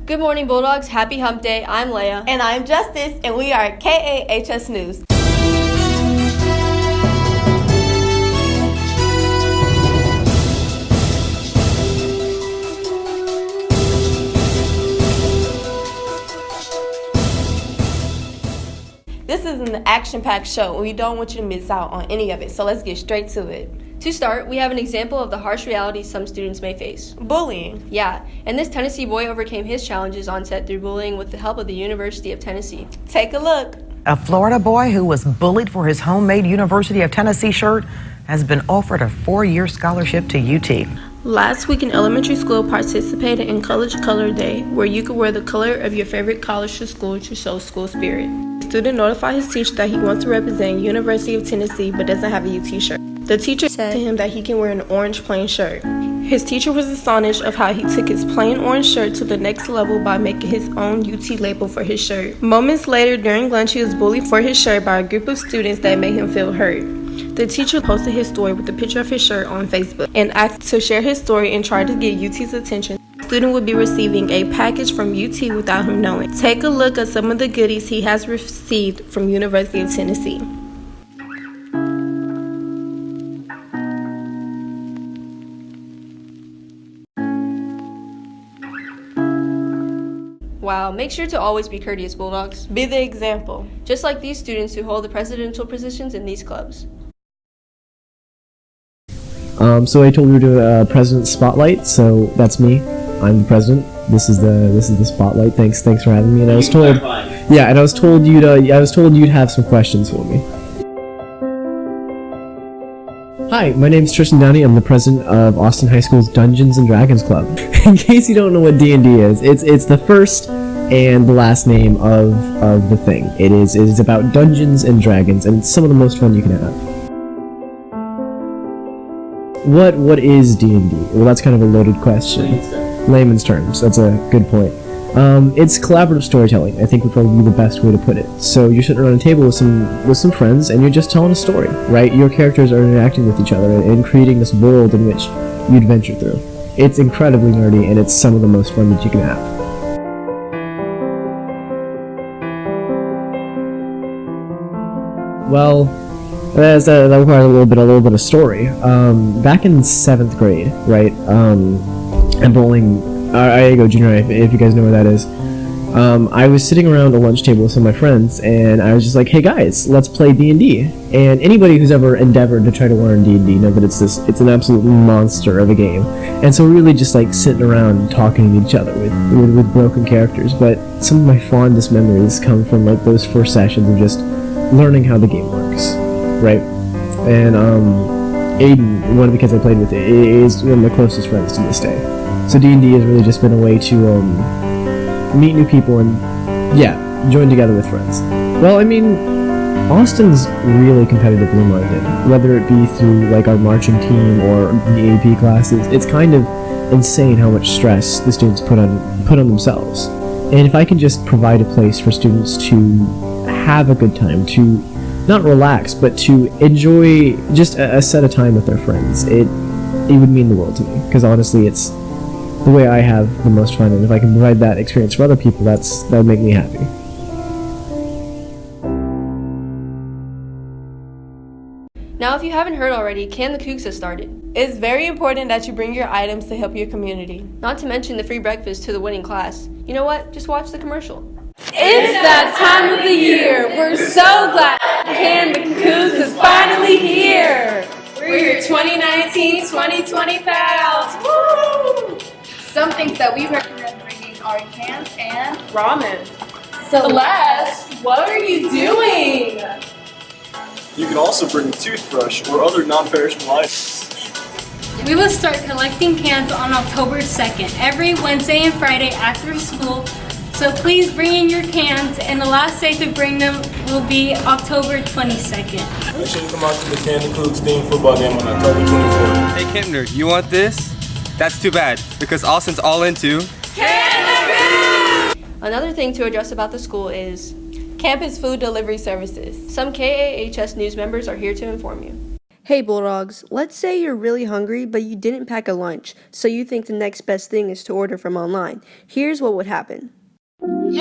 Good morning, Bulldogs. Happy Hump Day. I'm Leia. And I'm Justice, and we are KAHS News. This is an action-packed show, and we don't want you to miss out on any of it, so let's get straight to it. To start, we have an example of the harsh realities some students may face. Bullying. Yeah, and this Tennessee boy overcame his challenges on set through bullying with the help of the University of Tennessee. Take a look. A Florida boy who was bullied for his homemade University of Tennessee shirt has been offered a 4-year scholarship to UT. Last week in elementary school participated in College Color Day, where you could wear the color of your favorite college to school to show school spirit. The student notified his teacher that he wants to represent University of Tennessee but doesn't have a UT shirt. The teacher said to him that he can wear an orange plain shirt. His teacher was astonished of how he took his plain orange shirt to the next level by making his own UT label for his shirt. Moments later during lunch, he was bullied for his shirt by a group of students that made him feel hurt. The teacher posted his story with a picture of his shirt on Facebook and asked to share his story and tried to get UT's attention. The student would be receiving a package from UT without him knowing. Take a look at some of the goodies he has received from University of Tennessee. Wow, make sure to always be courteous, Bulldogs. Be the example. Just like these students who hold the presidential positions in these clubs. So I told you to do a president spotlight. So that's me. I'm the president. This is the spotlight. Thanks for having me. And I was told, I was told you'd have some questions for me. Hi, my name is Tristan Downey. I'm the president of Austin High School's Dungeons and Dragons Club. In case you don't know what D&D is, it's the first and the last name of the thing. It is about Dungeons and Dragons, and it's some of the most fun you can have. What is D&D? Well, that's kind of a loaded question. Layman's terms. That's a good point. It's collaborative storytelling, I think would probably be the best way to put it. So you're sitting around a table with some friends, and you're just telling a story, right? Your characters are interacting with each other and creating this world in which you adventure through. It's incredibly nerdy, and it's some of the most fun that you can have. Well, that requires a little bit of story. Back in 7th grade, right? At Bowling, Iago Junior High, if you guys know where that is. I was sitting around a lunch table with some of my friends, and I was just like, "Hey guys, let's play D&D." And anybody who's ever endeavored to try to learn D&D know that it's an absolute monster of a game. And so we're really just like sitting around and talking to each other with broken characters. But some of my fondest memories come from like those first sessions of just learning how the game works, right? And Aiden, one of the kids I played with, is one of my closest friends to this day. So D&D has really just been a way to meet new people and, join together with friends. Well, I mean, Austin's really competitively minded, whether it be through like our marching team or the AP classes. It's kind of insane how much stress the students put on themselves. And if I can just provide a place for students to have a good time, to not relax, but to enjoy just a set of time with their friends, it would mean the world to me. Because honestly, it's the way I have the most fun, and if I can provide that experience for other people, that would make me happy. Now, if you haven't heard already, Can the Cougs has started. It's very important that you bring your items to help your community. Not to mention the free breakfast to the winning class. You know what? Just watch the commercial. It's that time of the year. We're so glad Can the Cougs is finally here. We're your 2019-2020 pals. Woo! Some things that we recommend bringing are cans and Ramen. Celeste, what are you doing? You can also bring a toothbrush or other non-perishable items. We will start collecting cans on October 2nd, every Wednesday and Friday after school. So please bring in your cans, and the last day to bring them will be October 22nd. Make sure you come out to the Can the Cougs themed football game on October 24th. Hey Kempner, you want this? That's too bad, because Austin's all into Can the Cougs! Another thing to address about the school is campus food delivery services. Some KAHS News members are here to inform you. Hey Bulldogs, let's say you're really hungry but you didn't pack a lunch, so you think the next best thing is to order from online. Here's what would happen. Homie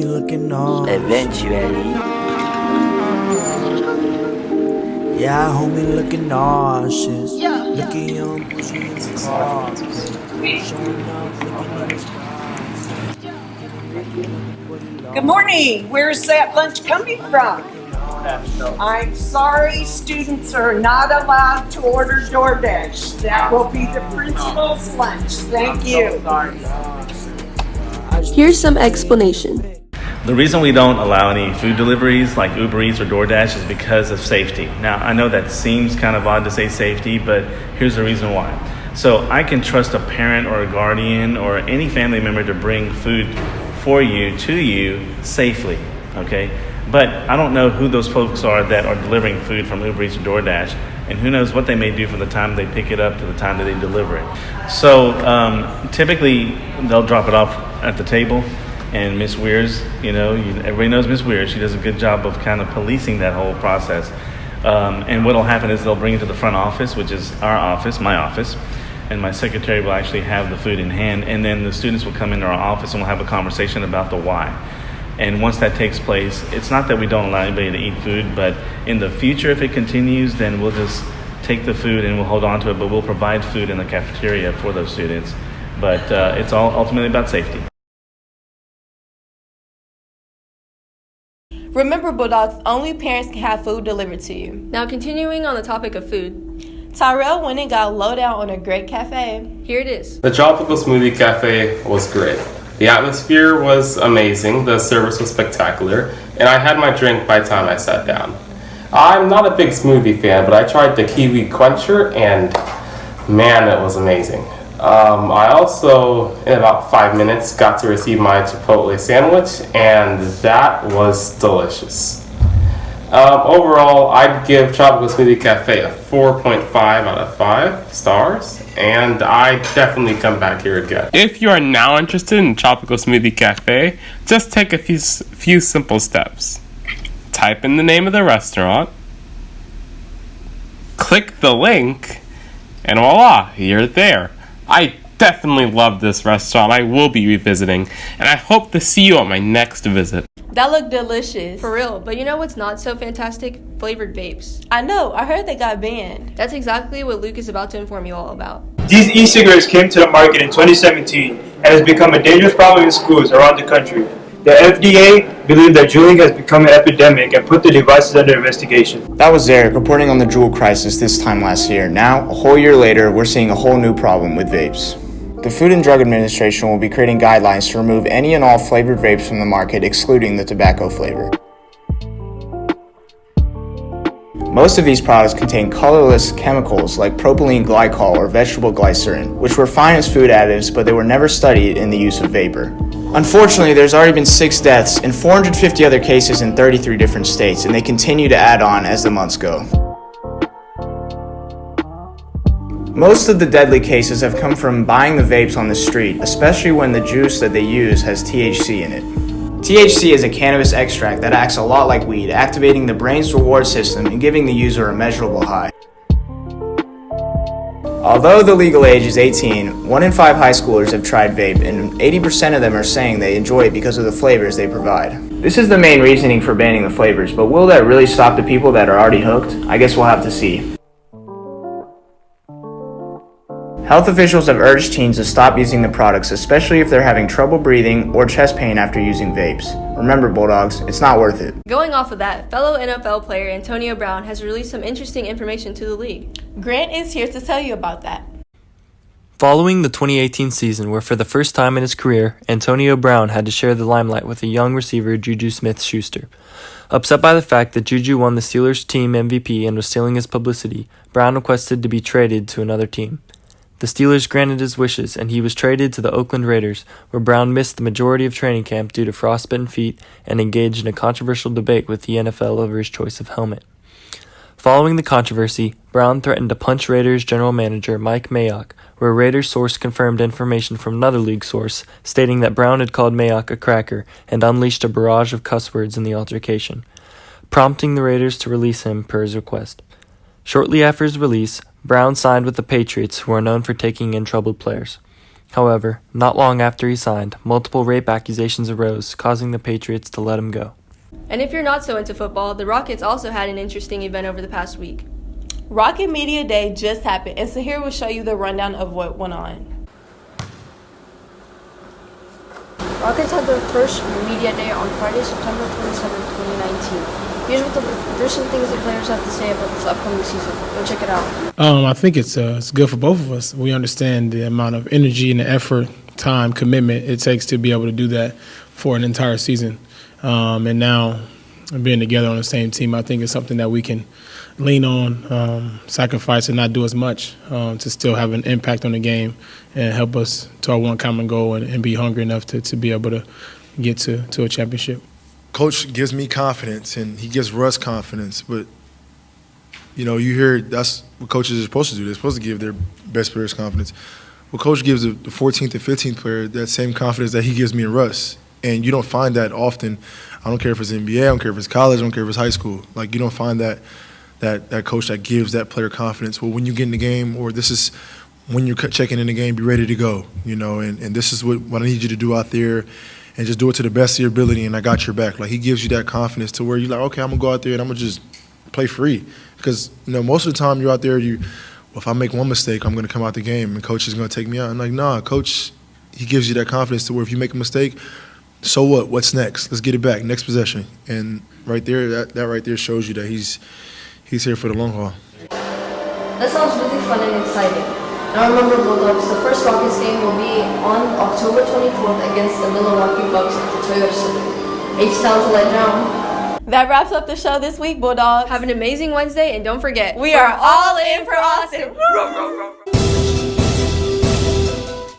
looking on. Eventually. Yeah, homie looking nauseous. Looking young, pushing his cars. Showing off, looking at his Good morning. Where's that lunch coming from? I'm sorry, students are not allowed to order DoorDash. That will be the principal's lunch. Thank you. Here's some explanation. The reason we don't allow any food deliveries like Uber Eats or DoorDash is because of safety. Now, I know that seems kind of odd to say safety, but here's the reason why. So I can trust a parent or a guardian or any family member to bring food for you, to you, safely, okay? But I don't know who those folks are that are delivering food from Uber Eats or DoorDash, and who knows what they may do from the time they pick it up to the time that they deliver it. So typically, they'll drop it off at the table, and Miss Weirs, everybody knows Miss Weirs. She does a good job of kind of policing that whole process. And what will happen is they'll bring it to the front office, which is our office, my office, and my secretary will actually have the food in hand, and then the students will come into our office and we'll have a conversation about the why. And once that takes place, it's not that we don't allow anybody to eat food, but in the future, if it continues, then we'll just take the food and we'll hold on to it, but we'll provide food in the cafeteria for those students. But it's all ultimately about safety. Remember, Bulldogs, only parents can have food delivered to you. Now continuing on the topic of food, Tyrell went and got low down on a great cafe. Here it is. The Tropical Smoothie Cafe was great. The atmosphere was amazing, the service was spectacular, and I had my drink by the time I sat down. I'm not a big smoothie fan, but I tried the Kiwi Quencher, and man, it was amazing. I also, in about 5 minutes, got to receive my Chipotle sandwich, and that was delicious. Overall, I'd give Tropical Smoothie Cafe a 4.5 out of 5 stars, and I'd definitely come back here again. If you are now interested in Tropical Smoothie Cafe, just take a few simple steps. Type in the name of the restaurant, click the link, and voila, you're there. I definitely love this restaurant. I will be revisiting, and I hope to see you on my next visit. That looked delicious. For real, but you know what's not so fantastic? Flavored vapes. I know, I heard they got banned. That's exactly what Luke is about to inform you all about. These e-cigarettes came to the market in 2017 and has become a dangerous problem in schools around the country. The FDA believes that juuling has become an epidemic and put the devices under investigation. That was Eric reporting on the Juul crisis this time last year. Now, a whole year later, we're seeing a whole new problem with vapes. The Food and Drug Administration will be creating guidelines to remove any and all flavored vapes from the market, excluding the tobacco flavor. Most of these products contain colorless chemicals like propylene glycol or vegetable glycerin, which were fine as food additives, but they were never studied in the use of vapor. Unfortunately, there's already been 6 deaths and 450 other cases in 33 different states, and they continue to add on as the months go. Most of the deadly cases have come from buying the vapes on the street, especially when the juice that they use has THC in it. THC is a cannabis extract that acts a lot like weed, activating the brain's reward system and giving the user a measurable high. Although the legal age is 18, 1 in 5 high schoolers have tried vape, and 80% of them are saying they enjoy it because of the flavors they provide. This is the main reasoning for banning the flavors, but will that really stop the people that are already hooked? I guess we'll have to see. Health officials have urged teens to stop using the products, especially if they're having trouble breathing or chest pain after using vapes. Remember, Bulldogs, it's not worth it. Going off of that, fellow NFL player Antonio Brown has released some interesting information to the league. Grant is here to tell you about that. Following the 2018 season, where for the first time in his career, Antonio Brown had to share the limelight with a young receiver, Juju Smith-Schuster. Upset by the fact that Juju won the Steelers team MVP and was stealing his publicity, Brown requested to be traded to another team. The Steelers granted his wishes, and he was traded to the Oakland Raiders, where Brown missed the majority of training camp due to frostbitten feet and engaged in a controversial debate with the NFL over his choice of helmet. Following the controversy, Brown threatened to punch Raiders general manager Mike Mayock, where Raiders source confirmed information from another league source stating that Brown had called Mayock a cracker and unleashed a barrage of cuss words in the altercation, prompting the Raiders to release him per his request. Shortly after his release, Brown signed with the Patriots, who are known for taking in troubled players. However, not long after he signed, multiple rape accusations arose, causing the Patriots to let him go. And if you're not so into football, the Rockets also had an interesting event over the past week. Rocket Media Day just happened, and Sahir will show you the rundown of what went on. Rockets had their first media day on Friday, September 27, 2019. Here's some things the players have to say about this upcoming season. Go check it out. I think it's good for both of us. We understand the amount of energy and the effort, time, commitment it takes to be able to do that for an entire season. And now being together on the same team, I think it's something that we can lean on, sacrifice and not do as much to still have an impact on the game and help us to our one common goal and be hungry enough to be able to get to a championship. Coach gives me confidence and he gives Russ confidence, but you hear that's what coaches are supposed to do. They're supposed to give their best players confidence. Well, Coach gives the 14th and 15th player that same confidence that he gives me and Russ. And you don't find that often. I don't care if it's NBA, I don't care if it's college, I don't care if it's high school. Like, you don't find that coach that gives that player confidence. Well, when you get in the game, or this is when you're checking in the game, be ready to go, and this is what I need you to do out there, and just do it to the best of your ability, and I got your back. Like, he gives you that confidence to where you're like, okay, I'm going to go out there and I'm going to just play free. Because, most of the time you're out there, if I make one mistake, I'm going to come out the game and coach is going to take me out. I'm like, nah, coach, he gives you that confidence to where if you make a mistake, so what? What's next? Let's get it back. Next possession. And right there, that right there shows you that he's here for the long haul. That sounds really fun and exciting. Now remember, Bulldogs, the first Rockets game will be on October 24th against the Milwaukee Bucks at the Toyota Center. H-Town to let down. That wraps up the show this week, Bulldogs. Have an amazing Wednesday, and don't forget, we are all in for Austin.